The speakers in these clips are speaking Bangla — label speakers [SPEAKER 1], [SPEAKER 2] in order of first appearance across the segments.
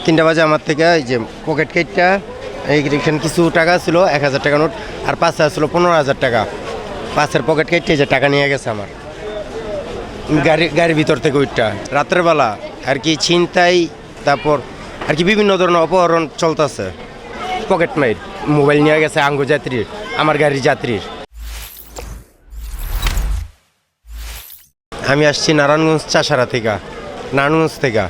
[SPEAKER 1] 3টা বাজে আমার থেকে এই যে পকেট কেটটা এইখানে কিছু টাকা ছিল 1000 টাকা নোট, আর পাশে ছিল 15,000 টাকা। পাশের পকেট কেটে যে টাকা নিয়ে গেছে আমার গাড়ির ভিতর থেকে। ওইটা রাতের বেলা আর কি ছিনতাই, তারপর আর কি বিভিন্ন ধরনের অপহরণ চলতেছে। পকেট মাইর মোবাইল নিয়ে গেছে আঙ্গু যাত্রীর, আমার গাড়ির যাত্রীর। আমি আসছি নারায়ণগঞ্জ চাষারা থেকে, নারায়ণগঞ্জ থেকে।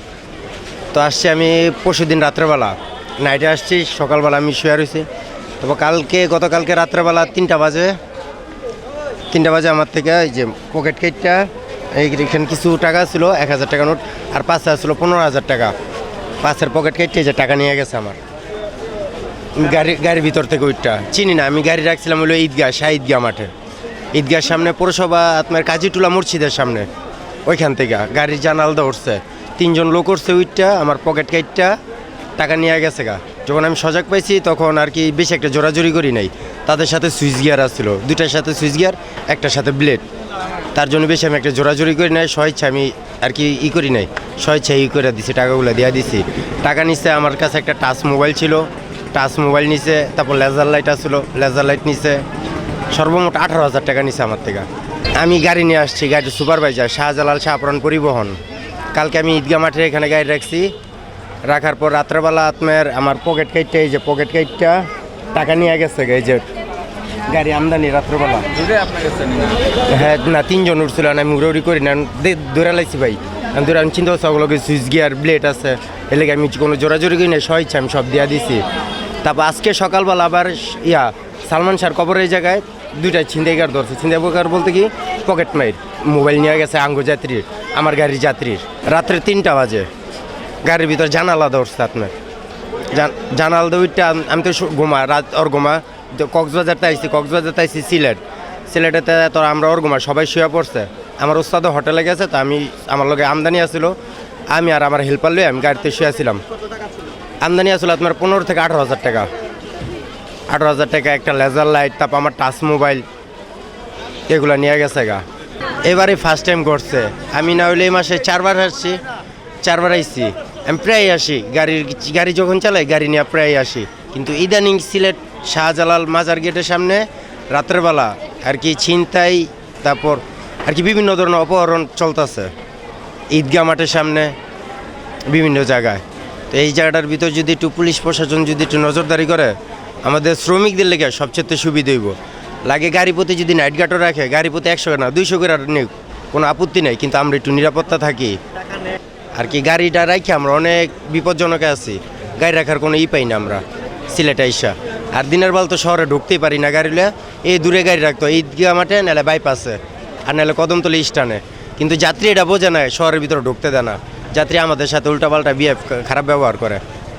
[SPEAKER 1] তো আসছি আমি পরশুদিন রাত্রেবেলা, নাইটে আসছি, সকালবেলা আমি শুয়ে রয়েছি। তারপর গতকালকে রাত্রেবেলা 3টা বাজে আমার থেকে এই যে পকেট কেটটা এইখানে কিছু টাকা ছিল 1000 টাকা নোট, আর পাশে ছিল 15,000 টাকা। পাশের পকেট কেটে যে টাকা নিয়ে গেছে আমার গাড়ির ভিতর থেকে। ওইটা চিনি না, আমি গাড়ি রাখছিলাম হলো ঈদগাহ মাঠে, ঈদগাহের সামনে পৌরসভা আপনার কাজীটুলা মসজিদের সামনে। ওইখান থেকে গাড়ির জানালা উঠছে, 3জন লোক উঠছে। ওইটা আমার পকেট কেটটা টাকা নিয়ে গেছে গা। যখন আমি সজাগ পাইছি তখন আর কি বেশি একটা জোরাজোরি করি নাই। তাদের সাথে সুইচ গিয়ার আসছিল, 2টার সাথে সুইচ গিয়ার, একটার সাথে ব্লেড। তার জন্য বেশি আমি একটা জোরাজোরি করি নাই, স্বেচ্ছা আমি আর কি করি নাই, স্বেচ্ছা করে দিছি, টাকাগুলো দিয়ে দিছি। টাকা নিচ্ছে, আমার কাছে একটা টাচ মোবাইল ছিল, টাচ মোবাইল নিছে। তারপর লেজার লাইট আসলো, লেজার লাইট নিছে। সর্বমোট 18,000 টাকা নিছে আমার থেকে। আমি গাড়ি নিয়ে আসছি, গাড়ির সুপারভাইজার শাহজালাল শাহপুরান পরিবহন। কালকে আমি ঈদগাহ মাঠে এখানে গাড়ি রাখছি, রাখার পর রাত্রেবেলা আমার পকেট কেটটা এই যে পকেট কেটটা টাকা নিয়ে গেছে। এই যে গাড়ি আমদানি রাত্রেবেলা। হ্যাঁ না, 3জন উঠছিল না, আমি উড়ি করি না, দৌড়া লাইছি ভাই। আমি দৌড়া, আমি চিন্তা করছি ওগুলোকে সুইচ গিয়ার ব্লেড আছে, এলে আমি কোনো জোরাজোরি করি না, স্বেচ্ছা আমি সব দিয়ে দিছি। তারপর আজকে সকালবেলা আবার সালমান শাহর কবরের জায়গায় 2টা ছিনতাইকার ধরছে। ছিনতাইকার বলতে কি পকেট মাইর মোবাইল নিয়ে গেছে আঙ্গু যাত্রীর, আমার গাড়ির যাত্রীর। রাত্রে 3টা বাজে গাড়ির ভিতর জানালা ধরছে আপনার, জানালা দইটা। আমি তো রাত ওর কক্সবাজারতে আইসি সিলেটেতে। তো আমরা ওর সবাই শুয়ে পড়ছে। আমার ওস্তাদও হোটেলে গেছে, তো আমার লগে আমদানি আসছিল, আমি আর আমার হেল্পার লই আমি গাড়িতে শুয়েছিলাম। আমদানি আসছিল আপনার 15 থেকে 18,000 টাকা। 18,000 টাকা, একটা লেজার লাইট, তারপর আমার টাচ মোবাইল, এগুলো নিয়ে গেছে গা। এবারে ফার্স্ট টাইম করছে। আমি না হইলে এই মাসে 4বার আসছি, 4বার আইসি। আমি প্রায় আসি, গাড়ি যখন চালাই গাড়ি নিয়ে প্রায় আসি। কিন্তু ইদানিং সিলেট শাহজালাল মাজার গেটের সামনে রাত্রেবেলা আর কি ছিনতাই, তারপর আর কি বিভিন্ন ধরনের অপহরণ চলতেছে ঈদগাহ মাঠের সামনে, বিভিন্ন জায়গায়। তো এই জায়গাটার ভিতর যদি একটু পুলিশ প্রশাসন যদি একটু নজরদারি করে, আমাদের শ্রমিকদের লেগে সবচেয়ে সুবিধা হইব। লাগে গাড়ি প্রতি যদি নাইট গার্ডও রাখে, গাড়ি প্রতি 100 না 200 করে নিক, কোনো আপত্তি নেই, কিন্তু আমরা একটু নিরাপত্তা থাকি আর কি। গাড়িটা রাখি আমরা অনেক বিপজ্জনকে আছি, গাড়ি রাখার কোনো পাই না আমরা সিলেটে আইসা। আর দিনের বেলা তো শহরে ঢুকতেই পারি না গাড়িলে, এই দূরে গাড়ি রাখতো ঈদগাহ মাঠে, নাহলে বাইপাসে, আর নাহলে কদমতলী স্টানে। কিন্তু যাত্রী এটা বোঝে না, শহরের ভিতরে ঢুকতে দেয় না। যাত্রী আমাদের সাথে উল্টাপাল্টা খারাপ ব্যবহার করে।